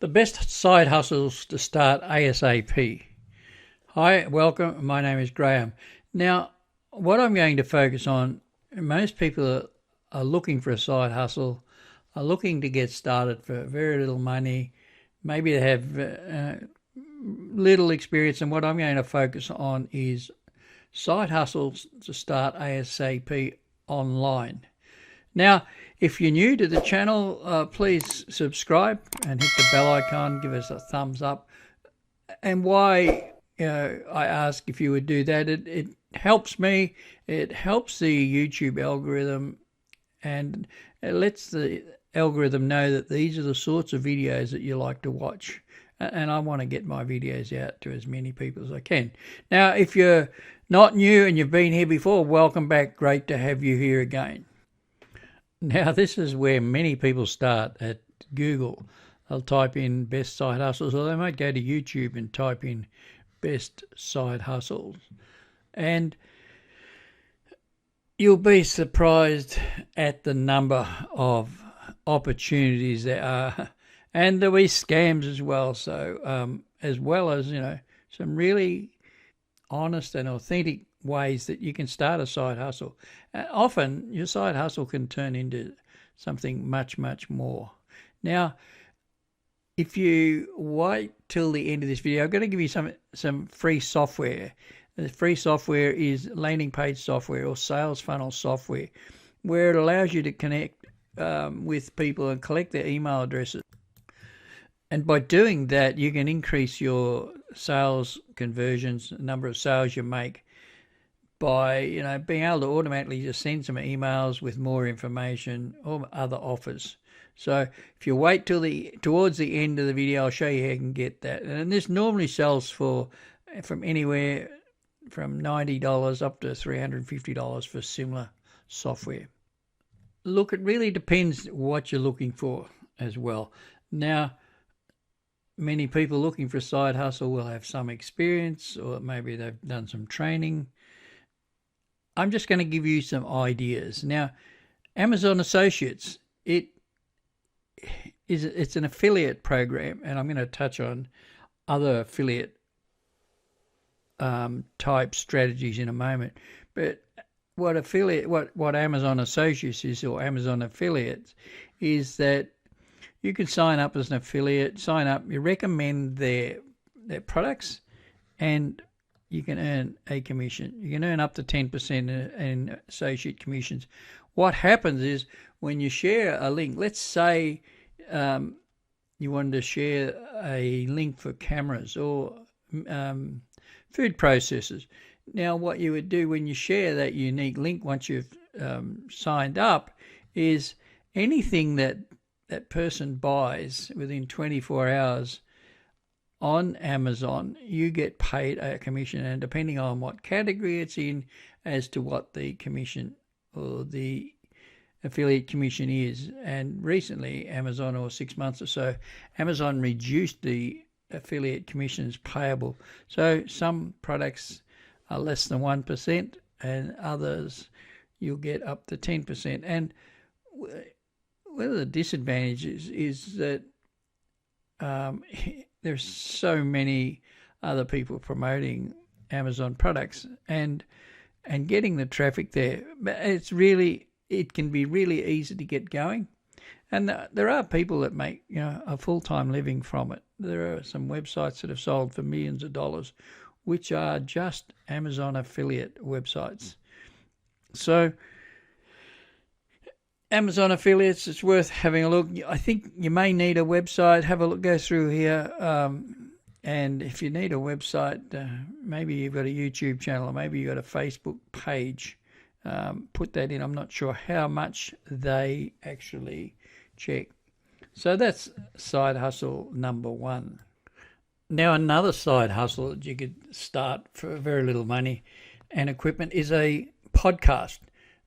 The best side hustles to start ASAP. Hi, welcome. My name is Graeme. Now, what I'm going to focus on, most people are looking for a side hustle, are looking to get started for very little money. Maybe they have little experience, and what I'm going to focus on is side hustles to start ASAP online. Now, if you're new to the channel, please subscribe and hit the bell icon, give us a thumbs up. And why I ask if you would do that, it helps me, it helps the YouTube algorithm, and it lets the algorithm know that these are the sorts of videos that you like to watch. And I want to get my videos out to as many people as I can. Now, if you're not new and you've been here before, welcome back. Great to have you here again. Now, this is where many people start at Google. They'll type in best side hustles, or they might go to YouTube and type in best side hustles. And you'll be surprised at the number of opportunities there are. And there'll be scams as well. So, as well as, some really honest and authentic ways that you can start a side hustle. Often your side hustle can turn into something much, much more. Now, if you wait till the end of this video, I'm going to give you some free software. The free software is landing page software or sales funnel software, where it allows you to connect with people and collect their email addresses. And by doing that, you can increase your sales conversions, the number of sales you make, by being able to automatically just send some emails with more information or other offers. So if you wait till towards the end of the video, I'll show you how you can get that. And this normally sells from anywhere from $90 up to $350 for similar software. Look, it really depends what you're looking for as well. Now, many people looking for a side hustle will have some experience, or maybe they've done some training. I'm just going to give you some ideas. Now, Amazon Associates, it's an affiliate program, and I'm going to touch on other affiliate type strategies in a moment. But what Amazon Associates is, or Amazon Affiliates, is that you can sign up as an affiliate, you recommend their products, and you can earn a commission. You can earn up to 10% in associate commissions. What happens is when you share a link, let's say you wanted to share a link for cameras or food processors. Now, what you would do when you share that unique link once you've signed up is anything that person buys within 24 hours on Amazon, you get paid a commission, and depending on what category it's in as to what the commission or the affiliate commission is. And recently, Amazon, or 6 months or so, Amazon reduced the affiliate commissions payable. So some products are less than 1%, and others you'll get up to 10%. And one of the disadvantages is that there's so many other people promoting Amazon products and getting the traffic there. But it can be really easy to get going. And there are people that make a full-time living from it. There are some websites that have sold for millions of dollars, which are just Amazon affiliate websites. So Amazon affiliates, it's worth having a look. I think you may need a website. Have a look, go through here. And if you need a website, maybe you've got a YouTube channel, or maybe you've got a Facebook page. Put that in. I'm not sure how much they actually check. So that's side hustle number one. Now, another side hustle that you could start for very little money and equipment is a podcast.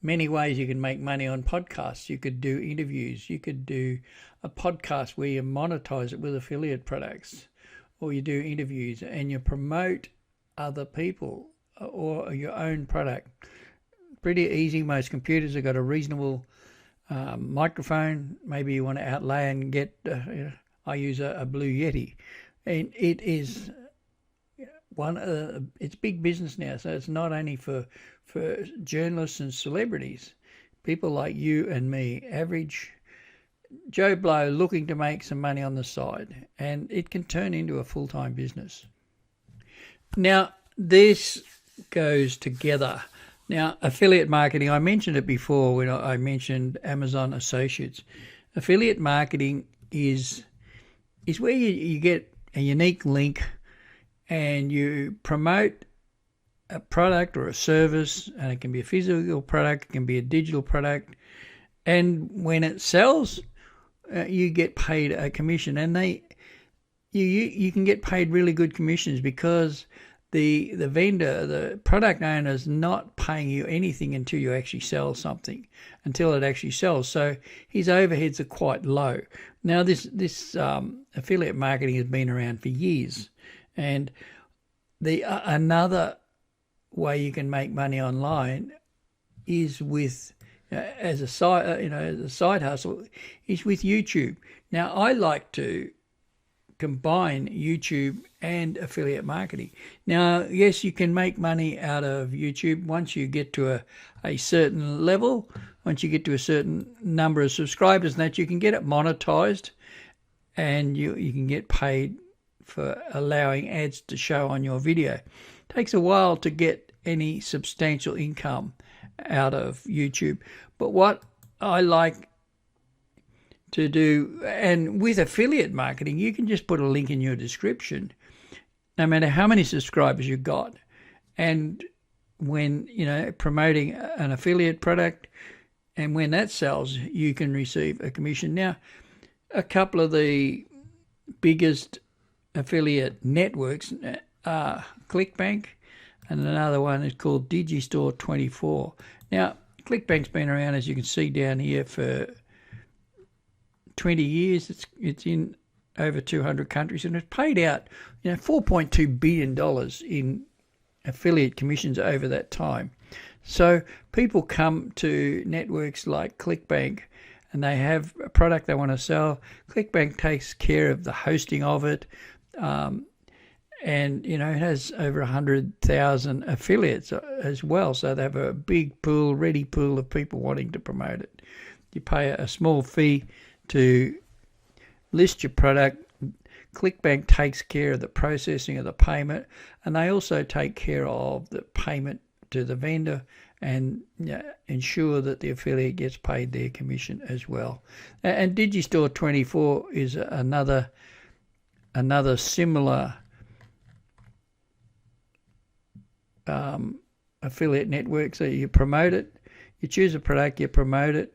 Many ways you can make money on podcasts. You could do interviews. You could do a podcast where you monetize it with affiliate products, or you do interviews and you promote other people or your own product. Pretty easy. Most computers have got a reasonable microphone. Maybe you want to outlay and get I use a Blue Yeti, and it is it's big business now. So it's not only for journalists and celebrities, people like you and me, average Joe Blow looking to make some money on the side, and it can turn into a full-time business. Now, this goes together. Now, affiliate marketing, I mentioned it before when I mentioned Amazon Associates. Affiliate marketing is where you get a unique link and you promote a product or a service, and it can be a physical product, it can be a digital product, and when it sells, you get paid a commission, and you can get paid really good commissions because the vendor, the product owner, is not paying you anything until you actually sell something, until it actually sells. So his overheads are quite low. Now, this affiliate marketing has been around for years, and another way you can make money online is with as a side hustle is with YouTube. Now, I like to combine YouTube and affiliate marketing. Now, yes, you can make money out of YouTube once you get to a certain level, once you get to a certain number of subscribers, and that you can get it monetized, and you can get paid for allowing ads to show on your video. It takes a while to get any substantial income out of YouTube. But what I like to do, and with affiliate marketing, you can just put a link in your description, no matter how many subscribers you've got. And when, promoting an affiliate product, and when that sells, you can receive a commission. Now, a couple of the biggest affiliate networks are ClickBank, and another one is called Digistore24. Now, ClickBank's been around, as you can see down here, for 20 years. It's in over 200 countries, and it's paid out $4.2 billion in affiliate commissions over that time. So people come to networks like ClickBank and they have a product they want to sell. ClickBank takes care of the hosting of it, and it has over 100,000 affiliates as well. So they have a big pool, ready pool of people wanting to promote it. You pay a small fee to list your product. ClickBank takes care of the processing of the payment, and they also take care of the payment to the vendor and ensure that the affiliate gets paid their commission as well. And Digistore24 is another similar affiliate network. So you promote it, you choose a product, you promote it,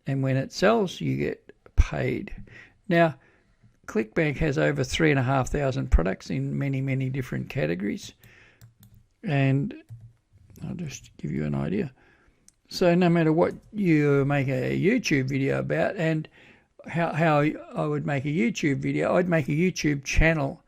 and when it sells, you get paid. Now, ClickBank has over 3,500 products in many, many different categories. And I'll just give you an idea. So no matter what you make a YouTube video about, and how I would make a YouTube video, I'd make a YouTube channel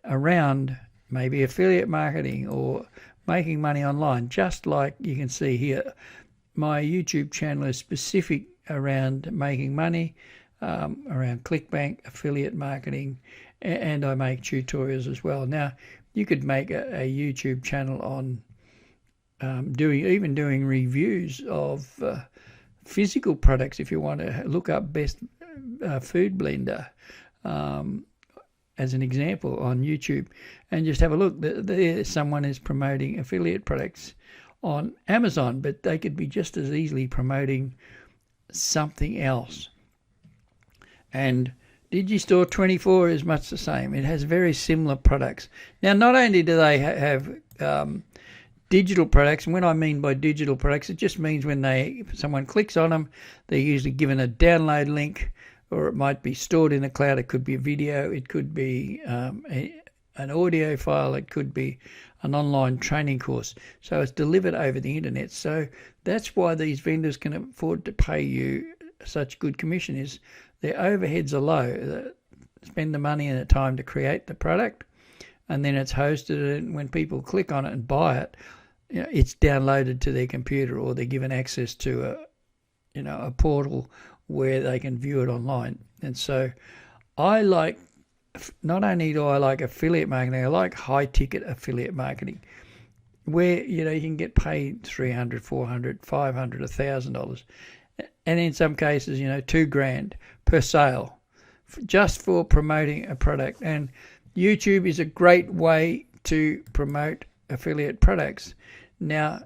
around maybe affiliate marketing or making money online. Just like you can see here, my YouTube channel is specific around making money, around ClickBank, affiliate marketing, and I make tutorials as well. Now, you could make a YouTube channel on doing reviews of physical products. If you want to look up best food blender as an example on YouTube, and just have a look. There someone is promoting affiliate products on Amazon, but they could be just as easily promoting something else. And Digistore24 is much the same. It has very similar products. Now, not only do they have digital products, and when I mean by digital products, it just means when someone clicks on them, they're usually given a download link, or it might be stored in the cloud. It could be a video, it could be an audio file, it could be an online training course. So it's delivered over the internet. So that's why these vendors can afford to pay you such good commission, is their overheads are low. They spend the money and the time to create the product, and then it's hosted, and when people click on it and buy it, it's downloaded to their computer, or they're given access to a portal where they can view it online. And so I like, not only do I like affiliate marketing, I like high ticket affiliate marketing, where you can get paid $300, $400, $500, $1,000, and in some cases $2,000 per sale, just for promoting a product. And YouTube is a great way to promote affiliate products. Now,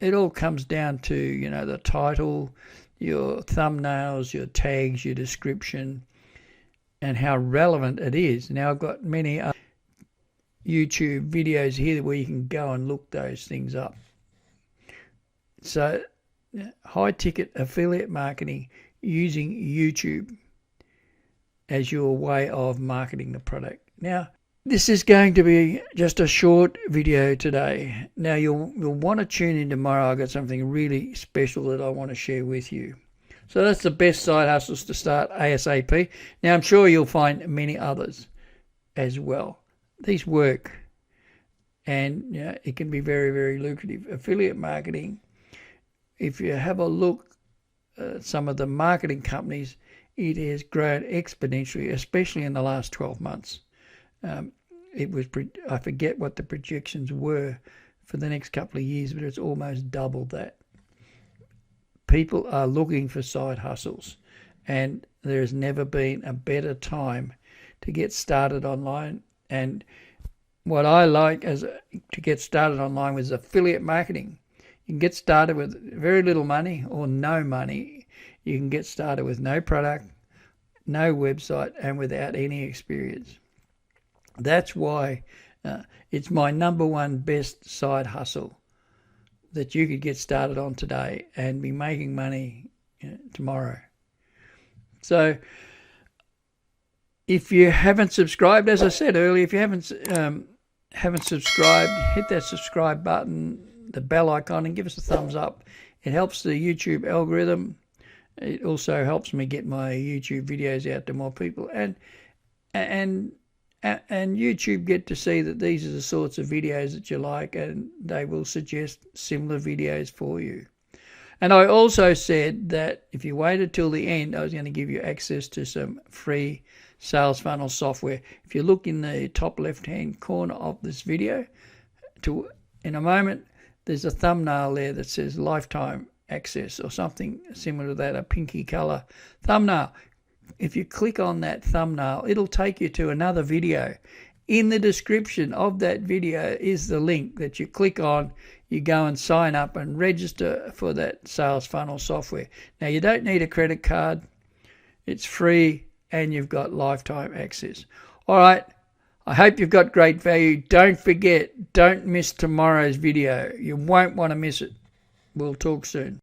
it all comes down to the title, your thumbnails, your tags, your description, and how relevant it is. Now, I've got many YouTube videos here where you can go and look those things up. So, high ticket affiliate marketing using YouTube as your way of marketing the product. Now, this is going to be just a short video today. Now, you'll want to tune in tomorrow. I've got something really special that I want to share with you. So that's the best side hustles to start ASAP. Now, I'm sure you'll find many others as well. These work, and it can be very, very lucrative. Affiliate marketing, if you have a look at some of the marketing companies, it has grown exponentially, especially in the last 12 months. I forget what the projections were for the next couple of years, but it's almost doubled that. People are looking for side hustles, and there has never been a better time to get started online. And what I like to get started online with affiliate marketing. You can get started with very little money or no money. You can get started with no product, no website, and without any experience. That's why it's my number one best side hustle that you could get started on today and be making money tomorrow. So if you haven't subscribed, as I said earlier, if you haven't subscribed, hit that subscribe button, the bell icon, and give us a thumbs up. It helps the YouTube algorithm. It also helps me get my YouTube videos out to more people, and YouTube get to see that these are the sorts of videos that you like, and they will suggest similar videos for you. And I also said that if you waited till the end, I was going to give you access to some free sales funnel software. If you look in the top left-hand corner of this video, in a moment, there's a thumbnail there that says lifetime access or something similar to that, a pinky color thumbnail. If you click on that thumbnail, it'll take you to another video. In the description of that video is the link that you click on. You go and sign up and register for that sales funnel software. Now, you don't need a credit card. It's free, and you've got lifetime access. All right. I hope you've got great value. Don't forget, don't miss tomorrow's video. You won't want to miss it. We'll talk soon.